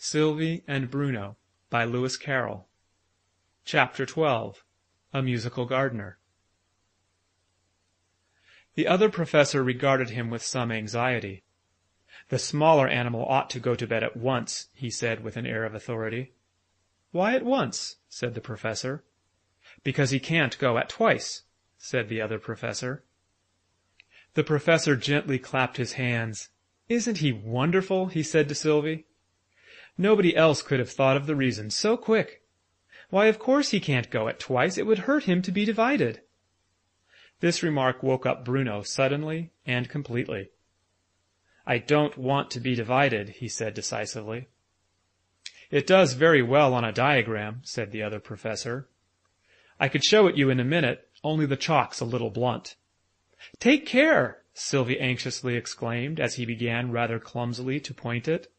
Sylvie and Bruno by Lewis Carroll. Chapter 12. A Musical Gardener. The other professor regarded him with some anxiety. "The smaller animal ought to go to bed at once," he said with an air of authority. "Why at once?" said the professor. "Because he can't go at twice," said the other professor. The professor gently clapped his hands. "Isn't he wonderful?" he said to Sylvie. "Nobody else could have thought of the reason so quick. Why, of course he can't go at twice. It would hurt him to be divided." This remark woke up Bruno suddenly and completely. "I don't want to be divided," he said decisively. "It does very well on a diagram," said the other professor. "I could show it you in a minute, only the chalk's a little blunt." "Take care!" Sylvie anxiously exclaimed as he began rather clumsily to point it.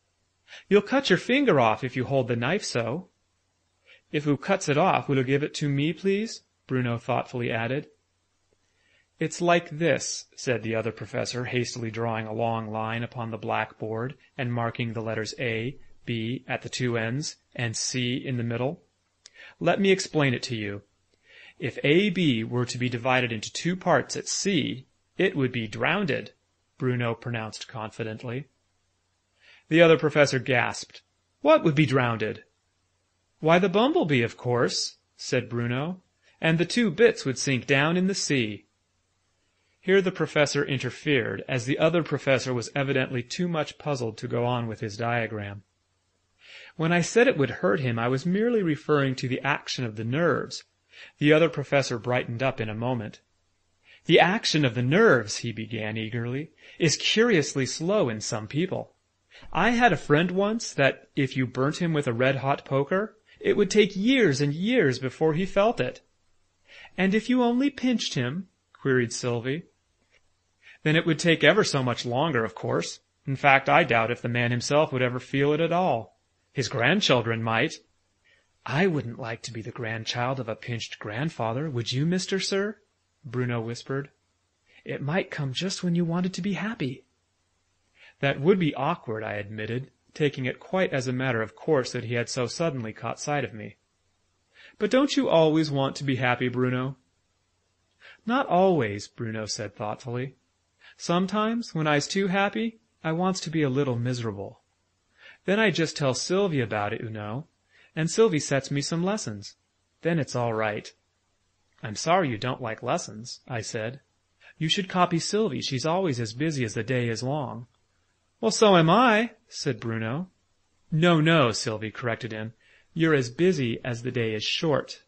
"You'll cut your finger off if you hold the knife so." "If oo cuts it off, will oo give it to me, please?" Bruno thoughtfully added. "It's like this," said the other professor, hastily drawing a long line upon the blackboard and marking the letters A, B at the two ends, and C in the middle. "Let me explain it to you. If AB were to be divided into two parts at C, it would be drownded," Bruno pronounced confidently. The other professor gasped. "What would be drownded?" "Why, the bumblebee, of course," said Bruno, "and the two bits would sink down in the sea." Here the professor interfered, as the other professor was evidently too much puzzled to go on with his diagram. "When I said it would hurt him, I was merely referring to the action of the nerves." The other professor brightened up in a moment. "The action of the nerves," he began eagerly, "is curiously slow in some people. I had a friend once that, if you burnt him with a red-hot poker, it would take years and years before he felt it." "And if you only pinched him?" queried Sylvie. "Then it would take ever so much longer, of course. In fact, I doubt if the man himself would ever feel it at all. His grandchildren might." "I wouldn't like to be the grandchild of a pinched grandfather, would you, Mr. Sir?" Bruno whispered. "It might come just when you wanted to be happy." "That would be awkward," I admitted, taking it quite as a matter of course that he had so suddenly caught sight of me. "But don't you always want to be happy, Bruno?" "Not always," Bruno said thoughtfully. "Sometimes, when I's too happy, I wants to be a little miserable. Then I just tell Sylvie about it, oo know, and Sylvie sets me some lessons. Then it's all right." "I'm sorry you don't like lessons," I said. "You should copy Sylvie. She's always as busy as the day is long." "Well, so am I," said Bruno. No, Sylvie corrected him. "You're as busy as the day is short."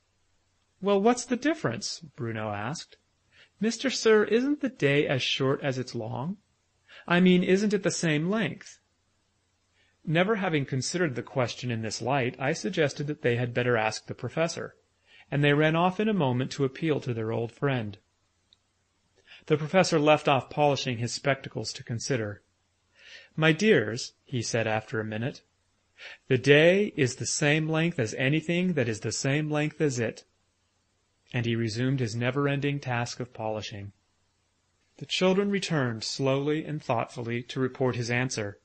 "Well, what's the difference?" Bruno asked. "Mr. Sir, isn't the day as short as it's long? I mean, isn't it the same length?" Never having considered the question in this light, I suggested that they had better ask the professor, and they ran off in a moment to appeal to their old friend. The professor left off polishing his spectacles to consider. "My dears," he said after a minute, "the day is the same length as anything that is the same length as it." And he resumed his never-ending task of polishing. The children returned slowly and thoughtfully to report his answer.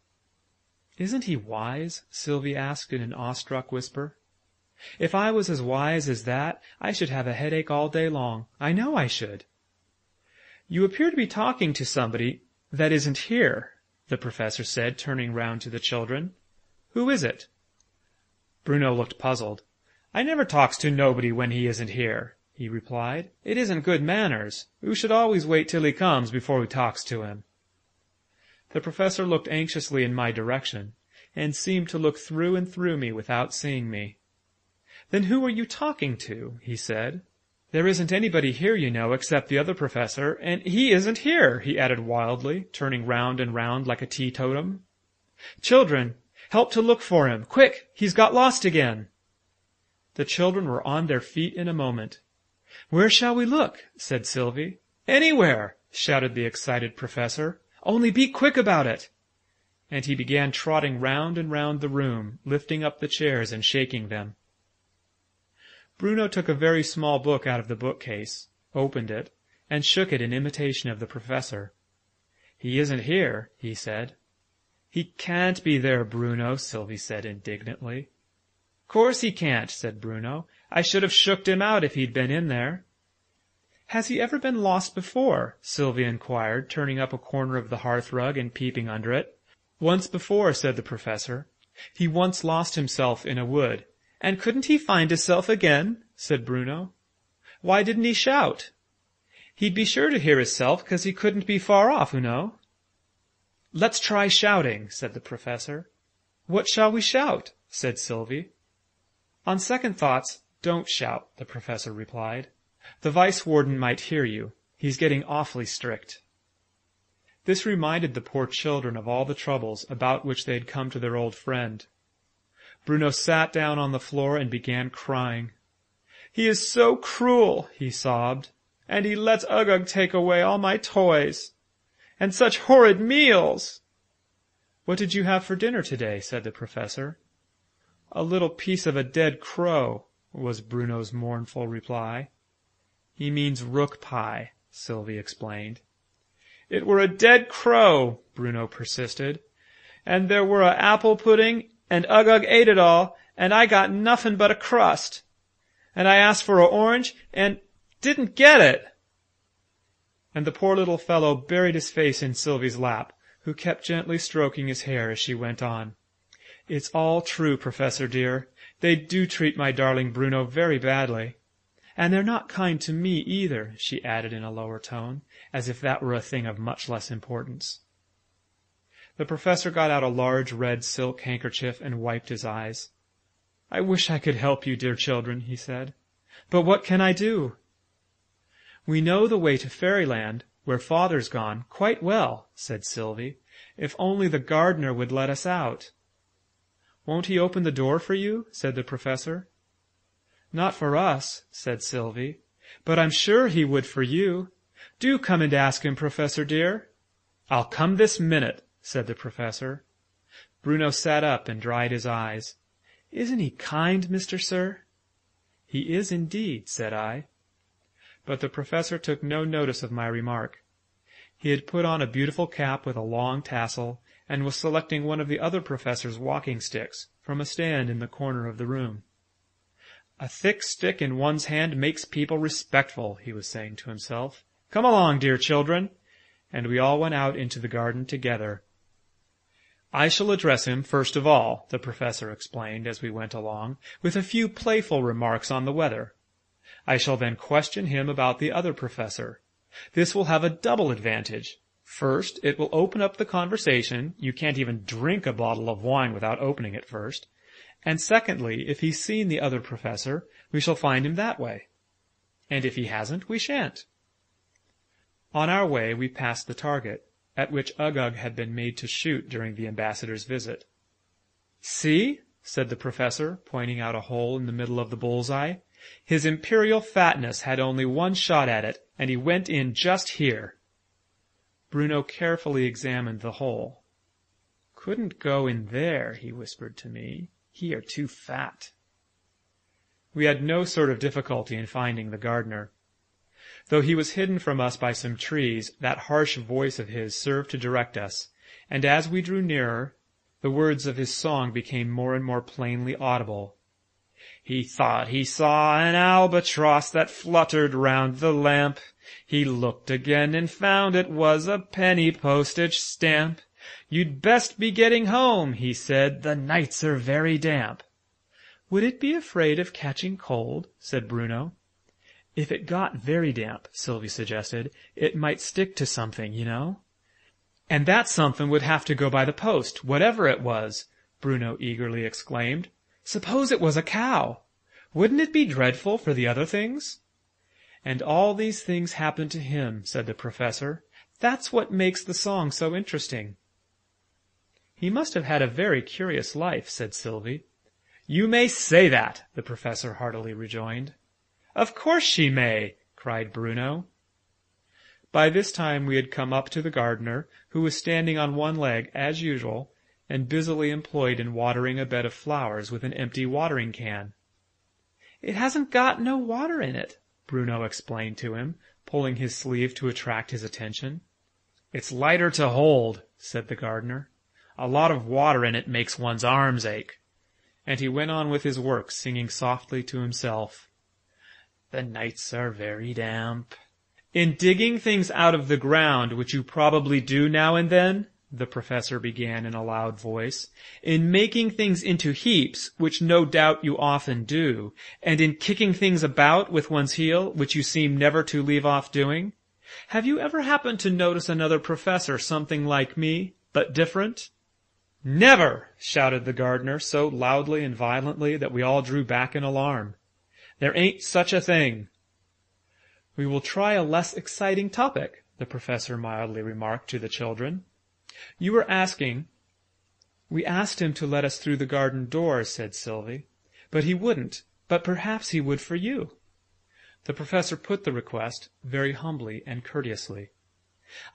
"Isn't he wise?" Sylvie asked in an awestruck whisper. "If I was as wise as that, I should have a headache all day long. I know I should." "You appear to be talking to somebody that isn't here," the professor said, turning round to the children. "Who is it?" Bruno looked puzzled. "I never talks to nobody when he isn't here," he replied. "It isn't good manners. Oo should always wait till he comes before oo talks to him." The professor looked anxiously in my direction, and seemed to look through and through me without seeing me. "Then who are you talking to?" he said. "There isn't anybody here, you know, except the other professor, and he isn't here," he added wildly, turning round and round like a teetotum. "Children, help to look for him! Quick! He's got lost again!" The children were on their feet in a moment. "Where shall we look?" said Sylvie. "Anywhere!" shouted the excited professor. "Only be quick about it!" And he began trotting round and round the room, lifting up the chairs and shaking them. Bruno took a very small book out of the bookcase, opened it, and shook it in imitation of the professor. "He isn't here," he said. "He can't be there, Bruno," Sylvie said indignantly. "Course he can't," said Bruno. "I should have shooked him out if he'd been in there." "Has he ever been lost before?" Sylvie inquired, turning up a corner of the hearth-rug and peeping under it. "Once before," said the Professor. "He once lost himself in a wood." "And couldn't he find hisself again?" said Bruno. "Why didn't he shout?" "He'd be sure to hear hisself, 'cause he couldn't be far off, oo know." "Let's try shouting," said the Professor. "What shall we shout?" said Sylvie. "On second thoughts, don't shout," the Professor replied. "The Vice-Warden might hear you. He's getting awfully strict." This reminded the poor children of all the troubles about which they had come to their old friend. Bruno sat down on the floor and began crying. "He is so cruel," he sobbed, "and he lets Uggug take away all my toys. And such horrid meals!" "What did you have for dinner today?" said the Professor. "A little piece of a dead crow," was Bruno's mournful reply. "He means rook pie," Sylvie explained. "It were a dead crow," Bruno persisted, "and there were a apple pudding, and Uggug ate it all, and I got nuffin but a crust. And I asked for a orange, and didn't get it." And the poor little fellow buried his face in Sylvie's lap, who kept gently stroking his hair as she went on. "It's all true, Professor dear. They do treat my darling Bruno very badly. And they're not kind to me either," she added in a lower tone, as if that were a thing of much less importance. The Professor got out a large red silk handkerchief and wiped his eyes. "I wish I could help you, dear children," he said. "But what can I do?" "We know the way to Fairyland, where Father's gone, quite well," said Sylvie, "if only the gardener would let us out." "Won't he open the door for you?" said the Professor. "Not for us," said Sylvie, "but I'm sure he would for you. Do come and ask him, Professor dear." "I'll come this minute," said the Professor. Bruno sat up and dried his eyes. "Isn't he kind, Mr. Sir?" "He is indeed," said I. But the Professor took no notice of my remark. He had put on a beautiful cap with a long tassel, and was selecting one of the other Professor's walking sticks from a stand in the corner of the room. "A thick stick in one's hand makes people respectful," he was saying to himself. "Come along, dear children." And we all went out into the garden together. "I shall address him first of all," the Professor explained as we went along, "with a few playful remarks on the weather. I shall then question him about the other Professor. This will have a double advantage. First, it will open up the conversation. You can't even drink a bottle of wine without opening it first. And secondly, if he's seen the other Professor, we shall find him that way. And if he hasn't, we shan't." On our way we passed the target, at which Uggug had been made to shoot during the ambassador's visit. "See?" said the Professor, pointing out a hole in the middle of the bull's-eye. "His Imperial Fatness had only one shot at it, and he went in just here." Bruno carefully examined the hole. "Couldn't go in there," he whispered to me. "He are too fat." We had no sort of difficulty in finding the gardener. Though he was hidden from us by some trees, that harsh voice of his served to direct us, and as we drew nearer, the words of his song became more and more plainly audible. "He thought he saw an albatross that fluttered round the lamp. He looked again and found it was a penny postage stamp. You'd best be getting home," he said, "the nights are very damp." "Would it be afraid of catching cold?" said Bruno. "If it got very damp," Sylvie suggested, "it might stick to something, you know." "And that something would have to go by the post, whatever it was," Bruno eagerly exclaimed. "Suppose it was a cow! Wouldn't it be dreadful for the other things?" "And all these things happen to him," said the Professor. "That's what makes the song so interesting." "He must have had a very curious life," said Sylvie. "You may say that," the Professor heartily rejoined. "Of course she may!" cried Bruno. By this time we had come up to the gardener, who was standing on one leg, as usual, and busily employed in watering a bed of flowers with an empty watering can. "It hasn't got no water in it," Bruno explained to him, pulling his sleeve to attract his attention. "It's lighter to hold," said the gardener. A lot of water in it makes one's arms ache." And he went on with his work, singing softly to himself. "The nights are very damp." "In digging things out of the ground, which you probably do now and then," the professor began in a loud voice, "in making things into heaps, which no doubt you often do, and in kicking things about with one's heel, which you seem never to leave off doing, have you ever happened to notice another professor something like me, but different?" "Never!" shouted the gardener, so loudly and violently that we all drew back in alarm. "There ain't such a thing." "We will try a less exciting topic," the professor mildly remarked to the children. "You were asking—" "We asked him to let us through the garden door," said Sylvie, "but he wouldn't, but perhaps he would for you." The professor put the request, very humbly and courteously.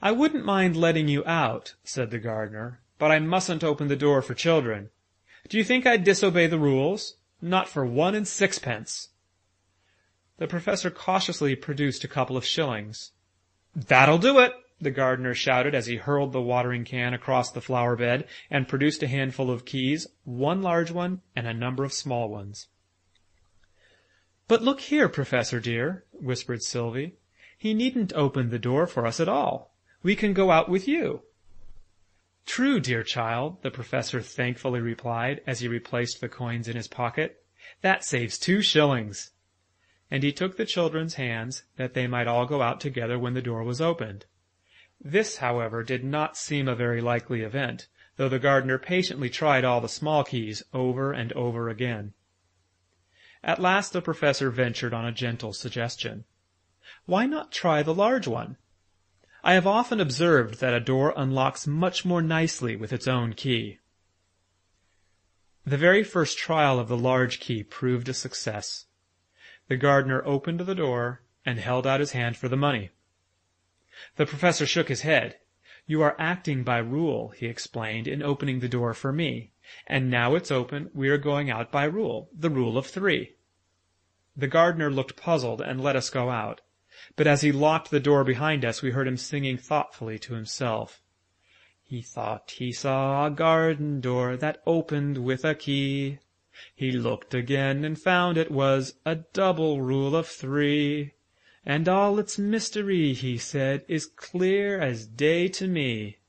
"I wouldn't mind letting you out," said the gardener, "but I mustn't open the door for children. Do you think I'd disobey the rules? Not for 1 and 6pence. The professor cautiously produced a couple of shillings. "That'll do it!" the gardener shouted as he hurled the watering can across the flower bed and produced a handful of keys, one large one and a number of small ones. "But look here, Professor dear," whispered Sylvie. "He needn't open the door for us at all. We can go out with you." "True, dear child," the professor thankfully replied as he replaced the coins in his pocket. "That saves 2 shillings." And he took the children's hands that they might all go out together when the door was opened. This, however, did not seem a very likely event, though the gardener patiently tried all the small keys over and over again. At last the professor ventured on a gentle suggestion. "Why not try the large one? I have often observed that a door unlocks much more nicely with its own key." The very first trial of the large key proved a success. The gardener opened the door and held out his hand for the money. The professor shook his head. "You are acting by rule," he explained, "in opening the door for me. And now it's open, we are going out by rule, the rule of 3. The gardener looked puzzled and let us go out. But as he locked the door behind us, we heard him singing thoughtfully to himself. "He thought he saw a garden door that opened with a key. He looked again and found it was a double rule of 3. And all its mystery, he said, is clear as day to me."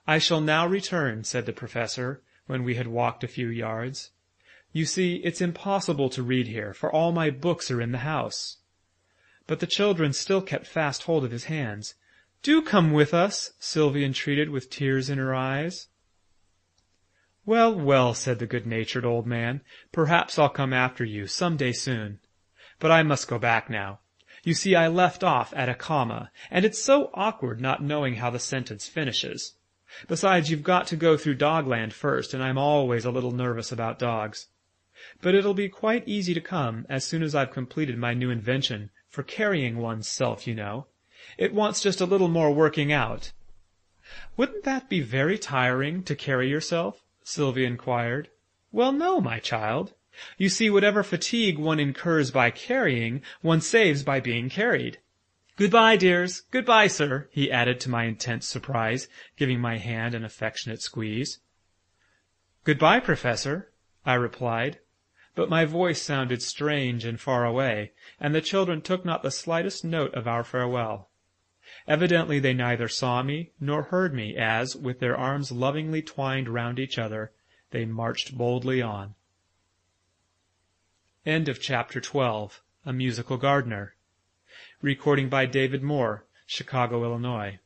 "I shall now return," said the professor, when we had walked a few yards. "You see, it's impossible to read here, for all my books are in the house." But the children still kept fast hold of his hands. "Do come with us," Sylvie entreated with tears in her eyes. "Well, well," said the good-natured old man, "perhaps I'll come after you some day soon. But I must go back now. You see, I left off at a comma, and it's so awkward not knowing how the sentence finishes. Besides, you've got to go through Dogland first, and I'm always a little nervous about dogs. But it'll be quite easy to come as soon as I've completed my new invention, for carrying one's self, you know. It wants just a little more working out." "Wouldn't that be very tiring, to carry yourself?" Sylvie inquired. "Well, no, my child. You see, whatever fatigue one incurs by carrying, one saves by being carried. Goodbye, dears. Goodbye, sir," he added to my intense surprise, giving my hand an affectionate squeeze. "Goodbye, Professor," I replied, but my voice sounded strange and far away, and the children took not the slightest note of our farewell. Evidently they neither saw me nor heard me as, with their arms lovingly twined round each other, they marched boldly on. End of Chapter 12. A Musical Gardener. Recording by David Moore, Chicago, Illinois.